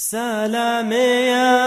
سلام يا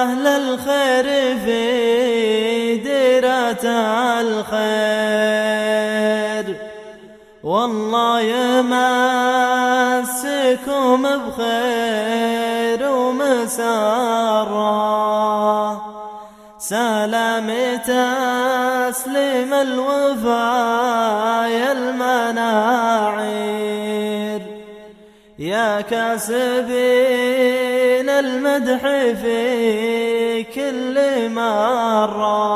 أهل الخير في ديرة الخير، والله يمسكم بخير ومسرة. سلام تسليم الوفايا المناعير، يا كاسبين المدح في كل مرة.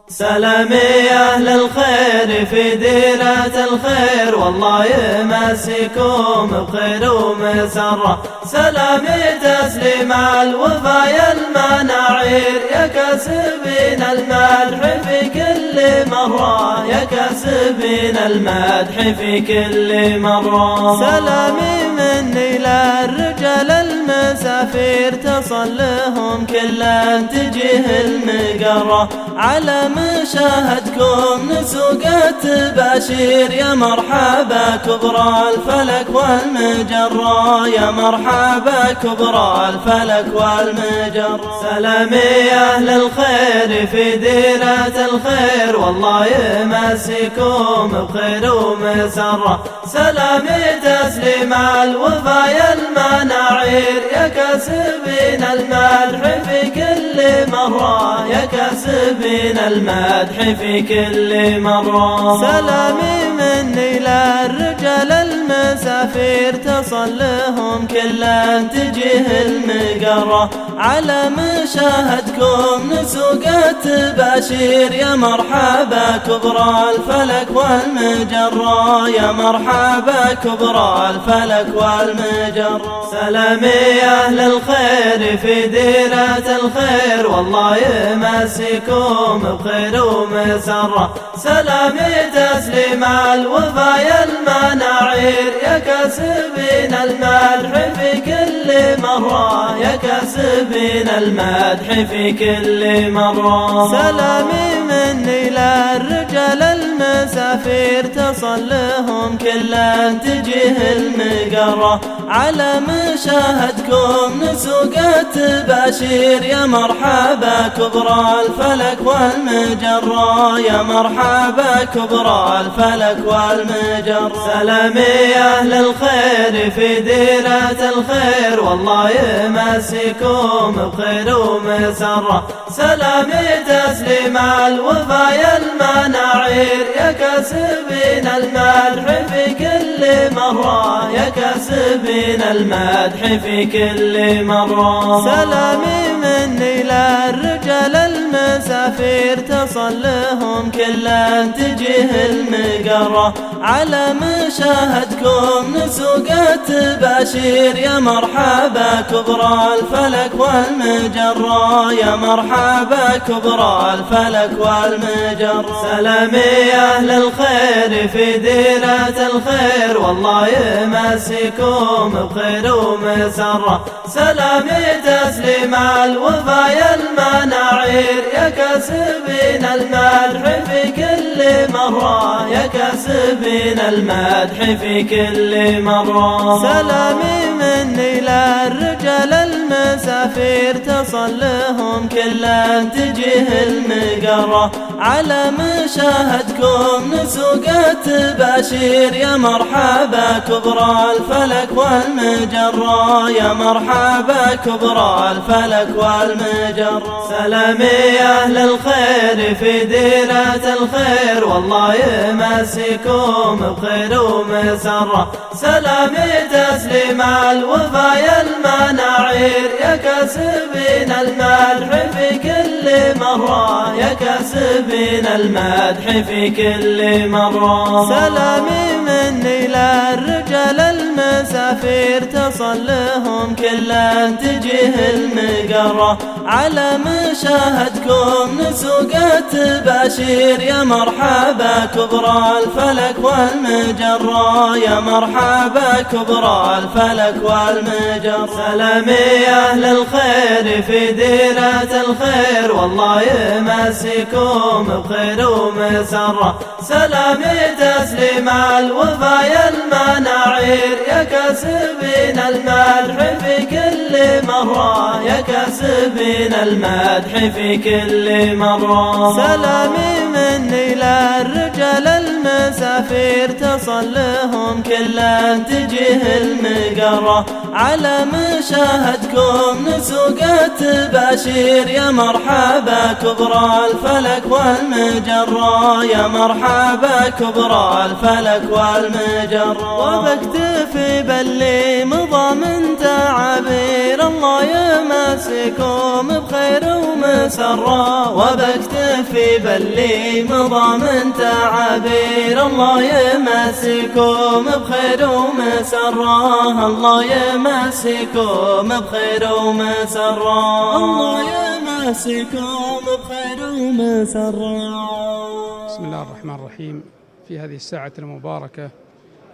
سلام يا أهل الخير في ديرة الخير، والله يمسكم بخير ومسرة. سلام تسليم الوفايا المناعير، يا كاسبين المدح في كل مرة، يا كاسبين المدح في كل مرة. سلامي مني للرجال المسافير، تصل لهم كلا تجيه المقرة. على مشاهدكم نسوق التباشير، يا مرحبا كبرى الفلك والمجرة، يا مرحبا كبرى الفلك والمجرة. سلامي يا أهل الخير في ديرة الخير، والله يمسكم بخير ومسرة. سلامي تسليم الوفايا المناعير، يا كاسبين المدح في كل مرة، يا كاسبين المدح في كل مرة. سلامي مني للرجال المسافير، تصل لهم كلا تجيه المقرة. على مشاهدكم نسوق التباشير، يا مرحبا كبرى الفلك والمجرة، يا مرحبا كبرى الفلك والمجرة. سلامي يا أهل الخير في ديرة الخير، والله يمسكم بخير ومسرة. سلامي تسليم الوفايا المناعير، يا كاسبين المدح في كل مرة، يا كاسبين المدح في كل مرة. سلامي مني للرجال المسافير، تصل لهم كلا تجيه المقرة. على مشاهدكم نسوق التباشير، يا مرحبا كبرى الفلك والمجرة، يا مرحبا كبرى الفلك والمجرة. سلامي يا أهل الخير في ديرة الخير، والله يمسكم بخير ومسرة. سلامي تسليم الوفايا المناعير، يا كاسبين المدح في كل مرة، يا كاسبين المدح في كل مرة. سلامي مني للرجال المسافير، تصل لهم كلا تجيه المقرة. على مشاهدكم نسوق التباشير، يا مرحبا كبرى الفلك والمجرة، يا مرحبا كبرى الفلك والمجرة. سلامي يا أهل الخير في ديرة الخير، والله يمسكم بخير ومسرة. سلامي تسليم الوفايا المناعير، يا كاسبين المدح في كل مرة، يا كاسبين المدح في كل مرة. سلامي مني للرجال المسافير، تصل لهم كلا تجيه المقرة. على مشاهدكم نسوق التباشير، يا مرحبا كبرى الفلك والمجرة، يا مرحبا كبرى الفلك والمجرة. سلامي يا أهل الخير في ديرة الخير، والله يمسكم بخير ومسرة. سلامي تسليم الوفايا المناعير، يا كاسبين المدح في كل مرة، يا كاسبين المدح في كل مرة. سلامي مني للرجال المسافير، تصل لهم كلا تجيه المقرة. على مشاهدكم نسوق التباشير يا مرحبا كبرى الفلك والمجرة يا مرحبا كبرى الفلك والمجرة. سلامي يا أهل الخير في ديرة الخير والله يمسيكم بخير ومسرة. سلامي تسليم الوفا المناعير يا كاسبين المدح في كل مرة يا كاسبين المدح في كل مرة. سلامي مني للرجال المسافير تصل لهم كلا تجيه المقرة على مشاهدكم نسوق التباشير يا مرحبا كبرى الفلك والمجرة يا مرحبا كبرى الفلك والمجرة. وبكتفي باللي مضى من تعابير الله يمسيكم بخير ومسرة. وبكتفي باللي مضى من تعابير الله يمسيكم بخير ومسرة الله يمسيكم بخير ومسرة الله يمسيكم بخير ومسرة. بسم الله الرحمن الرحيم. في هذه الساعة المباركة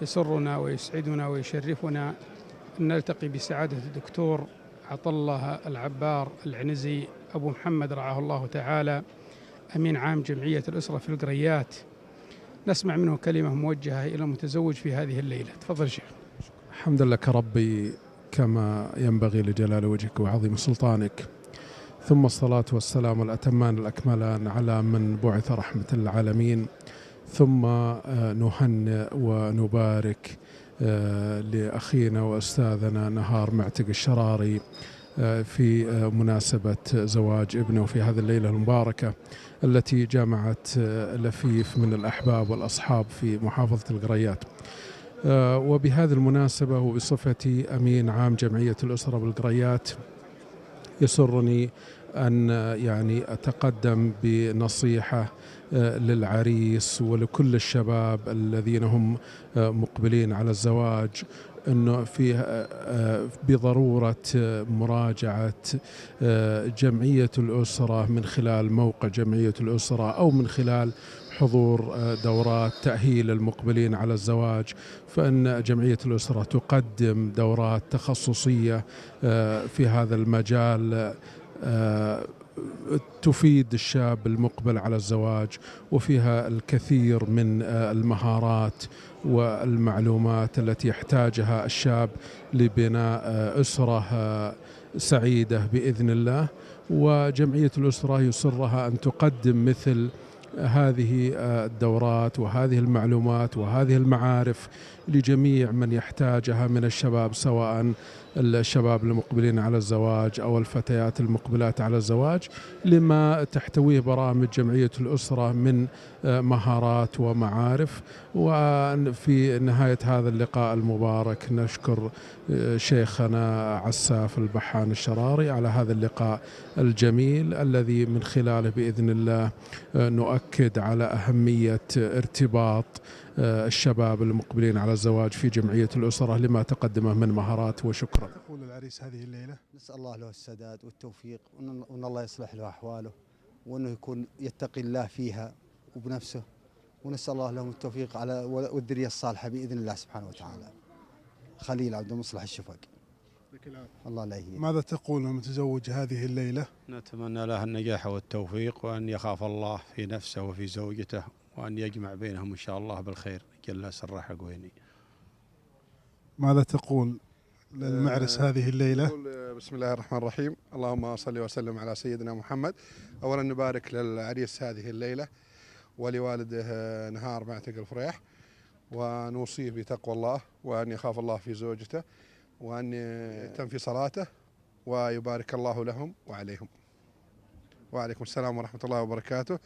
يسرنا ويسعدنا ويشرفنا أن نلتقي بسعادة الدكتور عطله العبار العنزي أبو محمد رعاه الله تعالى أمين عام جمعية الأسرة في القريات. نسمع منه كلمة موجهة إلى المتزوج في هذه الليلة. تفضل شيخ. الحمد لك ربي كما ينبغي لجلال وجهك وعظيم سلطانك، ثم الصلاة والسلام الأتمان الأكملان على من بعث رحمة للعالمين، ثم نهنئ ونبارك لأخينا وأستاذنا نهار معتق الشراري في مناسبة زواج ابنه في هذه الليلة المباركة التي جمعت لفيف من الأحباب والأصحاب في محافظة القريات. وبهذه المناسبة وبصفتي أمين عام جمعية الأسرة بالقريات يسرني أن أتقدم بنصيحة للعريس ولكل الشباب الذين هم مقبلين على الزواج، أنه فيه بضرورة مراجعة جمعية الأسرة من خلال موقع جمعية الأسرة أو من خلال حضور دورات تأهيل المقبلين على الزواج، فإن جمعية الأسرة تقدم دورات تخصصية في هذا المجال تفيد الشاب المقبل على الزواج، وفيها الكثير من المهارات والمعلومات التي يحتاجها الشاب لبناء أسرة سعيدة بإذن الله. وجمعية الأسرة يسرها أن تقدم مثل هذه الدورات وهذه المعلومات وهذه المعارف لجميع من يحتاجها من الشباب، سواء الشباب المقبلين على الزواج أو الفتيات المقبلات على الزواج، لما تحتويه برامج جمعية الأسرة من مهارات ومعارف. وفي نهاية هذا اللقاء المبارك نشكر شيخنا عساف البحان الشراري على هذا اللقاء الجميل الذي من خلاله بإذن الله نؤكد على أهمية ارتباط الشباب المقبلين على الزواج في جمعية الأسرة لما تقدمه من مهارات. وشكرا. تقول العريس هذه الليلة؟ نسأل الله له السداد والتوفيق، وأن الله يصلح له أحواله، وأنه يكون يتقي الله فيها وبنفسه، ونسأل الله لهم التوفيق على والذرية الصالحة بإذن الله سبحانه وتعالى. خليل عبد المصلح الشفق. الله لا يهين. ماذا تقول للمتزوج هذه الليلة؟ نتمنى له النجاح والتوفيق، وأن يخاف الله في نفسه وفي زوجته، وأن يجمع بينهم إن شاء الله بالخير. جل سر حقويني. ماذا تقول للمعرس هذه الليلة؟ بسم الله الرحمن الرحيم. اللهم صل وسلم على سيدنا محمد. أولا نبارك للعريس هذه الليلة ولوالده نهار معتق الفريح، ونوصيه بتقوى الله وأن يخاف الله في زوجته، وأن يتم في صلاته، ويبارك الله لهم وعليهم. وعليكم السلام ورحمة الله وبركاته.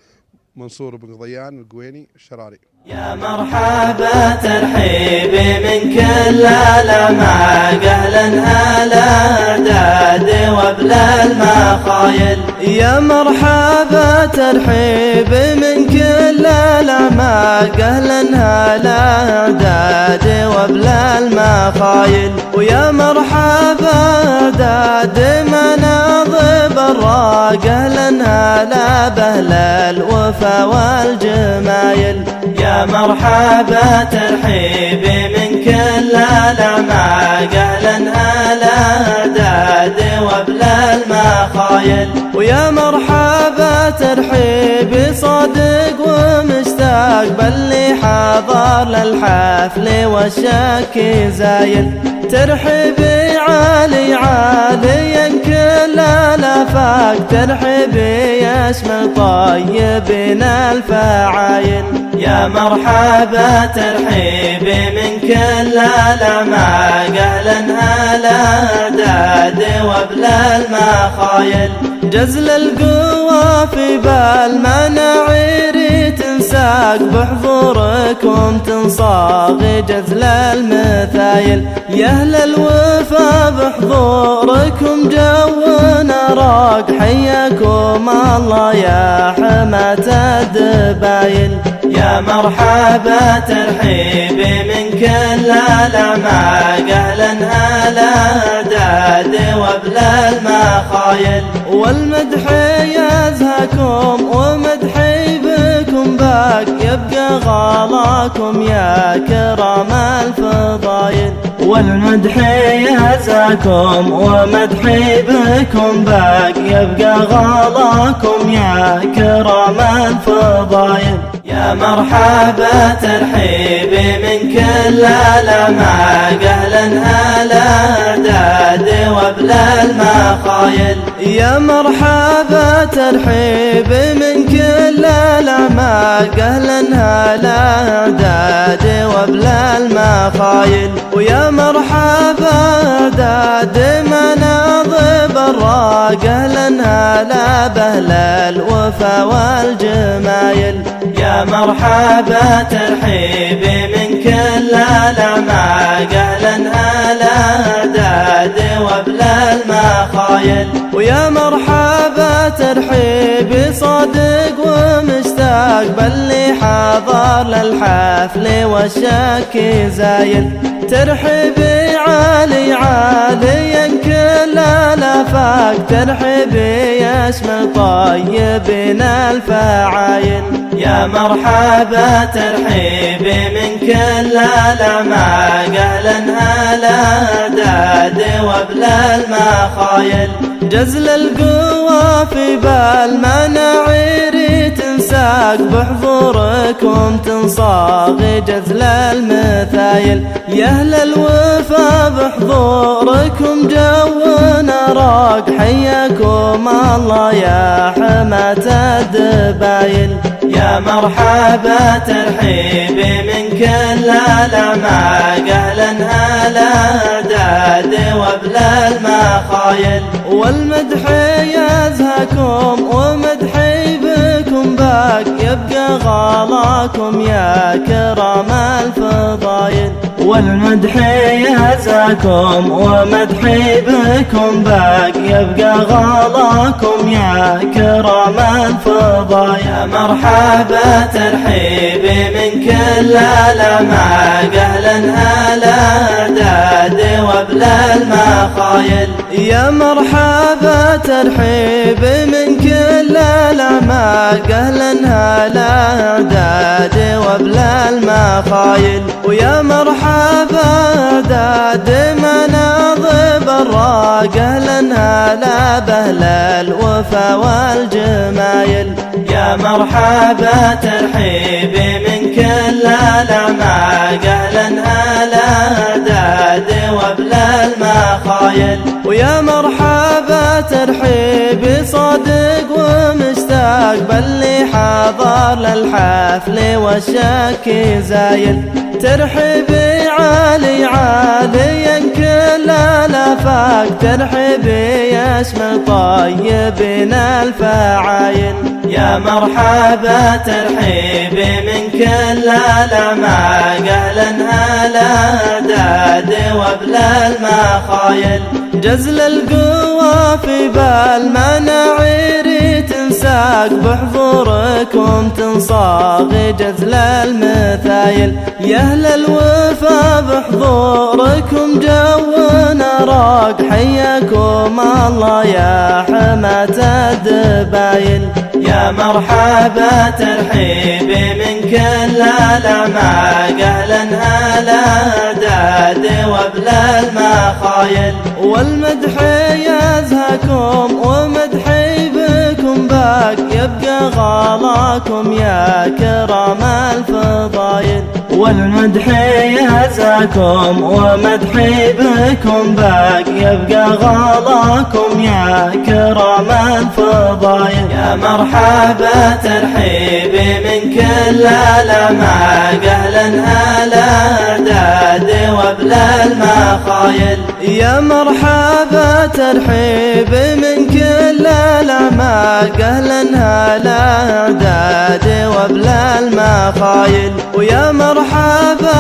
منصور بن ضيان القويني الشراري. يا مرحبا ترحيب من كل الأماق، أهلا هلا إعداد وبلا المخايل. يا مرحبا ترحيب من كل الأماق، أهلا هلا إعداد وبلا المخايل. ويا مرحبا إعداد مناضب الراس الراق أهلا هلا بأهل الوفا والجمايل. يا مرحبا ترحيبي من كل الأعماق أهلا هلا أعداد وبلا المخايل. ويا مرحبا ترحيبي صادق ومشتاق باللي حضر للحفل والشك زايل. ترحيبي عالي عاليا كل الآفاق ترحيبي يشمل طيبين الفعايل. يا مرحبا ترحيبي من كل الأعماق أهلا هلا أعداد وبلا المخايل. جزل القوى في بالمناعير تنساق بحضوركم تنصاغ جزل المثايل. يا أهل الوفا بحضوركم جونا راق حياكم الله يا حماة الدبايل. يا مرحبا ترحيبي من كل الأعماق أهلا هلا أعداد وبلا المخايل. والمدح يزهاكم ومدحي بكم باق يبقى غلاكم يا كرام الفضايل. والمدح يزهاكم ومدحي بكم باق يبقى غلاكم يا كرام الفضايل. يا مرحبا ترحيبي من كل الأعماق أهلا هلا أعداد وبلا المخايل. يا مرحبا ترحيبي من كل الأعماق أهلا هلا أعداد وبلا المخايل. ويا مرحبا أعداد مناضب الراق أهلا هلا بأهل الوفا والجمايل. يا مرحبا ترحيبي من كل الأعماق أهلا هلا أعداد وبلا المخايل. ويا مرحبا ترحيبي صادق ومشتاق باللي حضر للحفل والشك زايل. ترحيبي عالي عاليا كل الآفاق ترحيبي يشمل طيبين الفعايل. يا مرحبا ترحيبي من كل الأعماق أهلا هلا أعداد وبلا المخايل. جزل القوى في بالمناعير تنساق بحضوركم تنصاغ جزل المثايل. يا أهل الوفا بحضوركم جونا راق حياكم الله يا حماة الدبايل. يا مرحبا ترحيبي من كل الأعماق أهلا هلا أعداد وبلا المخايل. والمدح يزهاكم ومدحي بكم باق يبقى غلاكم يا كرام الفضايل. والمدح يزهاكم ومدحي بكم باق يبقى غلاكم يا كرام الفضايل. يا مرحبا ترحيبي من كل الأعماق أهلا هلا أعداد وبلا المخايل. يا مرحبا ترحيبي من كل الأعماق أهلا هلا أعداد وبلا المخايل. ويا مرحبا أعداد مناضب الراق أهلا هلا بأهل الوفا والجمايل. يا مرحبا ترحيبي من كل الأعماق أهلا هلا أعداد وبلا المخايل. ويا مرحبا ترحيبي صادق ومشتاق باللي حضر للحفل والشك زايل. ترحيبي عالي عاليا كل الآفاق ترحيبي يشمل طيبين الفعايل. يا مرحبا ترحيبي من كل الأعماق أهلا هلا أعداد وبلا المخايل. جزل القوى في بالمناعير تنساق بحضوركم تنصاغ جزل المثايل. يا أهل الوفا بحضوركم جونا راق حياكم الله يا حماة حماة الدبايل. يا مرحبا ترحيبي من كل الأعماق، أهلا هلا داد وبلا المخايل. والمدح يزهاكم ومدحي بكم باق، يبقى غلاكم يا كرام الفضايل. والمدح يزهاكم ومدحي بكم باق، يبقى غلاكم يا كرام الفضايل. يا مرحبا ترحيبي من كل الأعماق، أهلا هلا داد وبلا المخايل. يا مرحبا ترحيبي من كل الأعماق، أهلا هلا داد وبلا المخايل. ويا مرحبا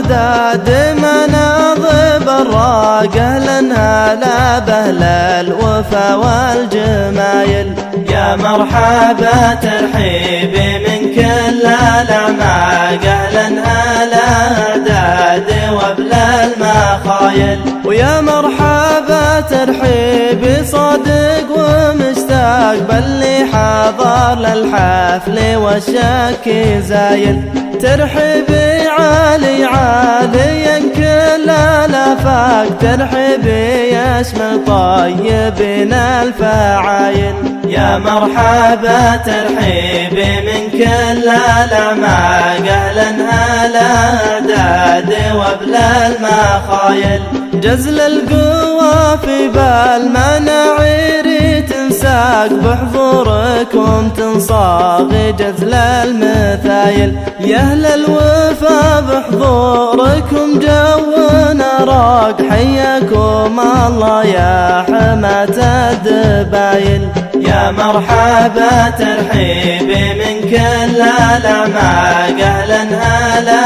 داد مناضب الراق، أهلا هلا بأهل الوفا والجمايل. يا مرحبا ترحيبي من كل الأعماق، أهلا هلا داد وبلا المخايل. ويا مرحبا ترحيبي صادق ومشتاق، باللي حضر للحفل والشك زايل. ترحيبي عالي عاليا كل الآفاق، ترحيبي يشمل طيبين الفعايل. يا مرحبا ترحيبي من كل الأعماق، أهلا هلا داد وبلا المخايل. جزل القوى في بالمناعير تنساق، بحضوركم تنصاغ جزل المثايل. يا أهل الوفا بحضوركم جونا راق، حياكم الله يا حماة الدبايل. يا مرحبا ترحيبي من كل الأعماق، أهلا هلا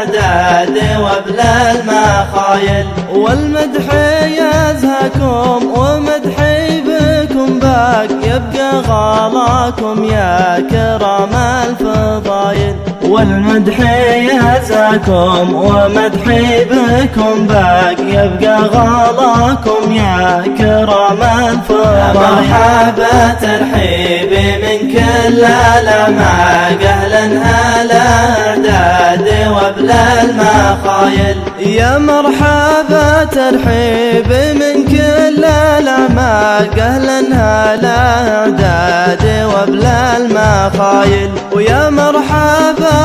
داد وبلا المخايل. والمدح يزهاكم ومدحي بكم باق، يبقى غلاكم يا كرام الفضايل. والمدح يزهاكم ومدحي بكم باق، يبقى غلاكم يا كرام الفضايل. يا مرحبا ترحيبي من كل الأعماق، أهلا هلا داد وبلا المخايل. يا مرحبا ترحيبي من كل الأعماق، أهلا هلا داد وبلا المخايل. ويا مرحبا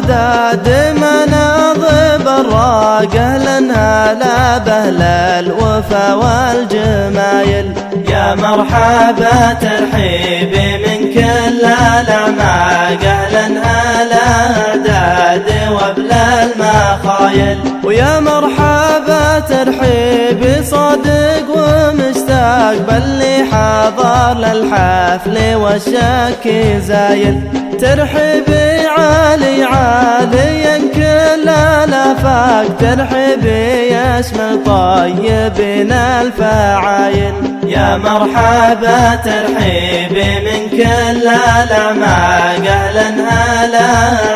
داد مناضب الراق، أهلا هلا بأهل الوفا والجمايل. يا مرحبا ترحيبي من كل الأعماق، أهلا هلا داد وبلا المخايل. ويا مرحبا ترحيبي صادق ومشتاق، باللي حضر للحفل والشك زايل. ترحيبي عالي عاليا كل الآفاق، ترحيبي يشمل طيبين الفعايل. يا مرحبا ترحيبي من كل الأعماق، أهلا هلا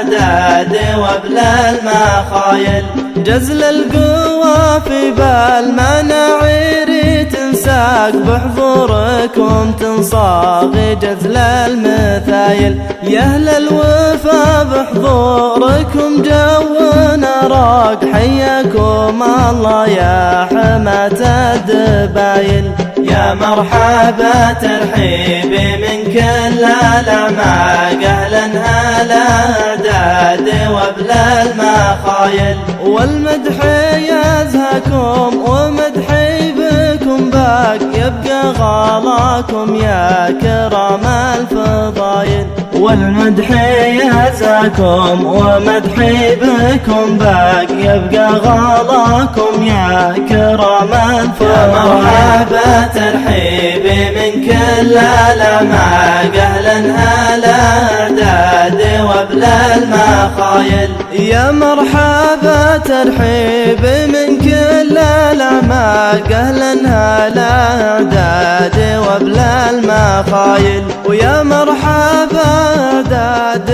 داد وبلا المخايل. جزل القوى في بالمناعير تنساق، بحضوركم تنصاغ جزل المثايل. يا أهل الوفا بحضوركم جونا راق، حياكم الله يا حماة الدبايل. يا مرحبا ترحيبي من كل الأعماق، أهلا هلا داد وبلا المخايل. والمدح يزهاكم ومدحي بكم باق، يبقى غلاكم يا كرام الفضايل. والمدح يزهاكم ومدحي بكم باق، يبقى غلاكم يا كرام الفضايل. يا مرحبا ترحيبي من كل الأعماق، أهلا هلا داد وبلا المخايل. يا مرحبا ترحيبي من كل الأعماق، أهلا هلا داد وبلا المخايل. ويا مرحبا داد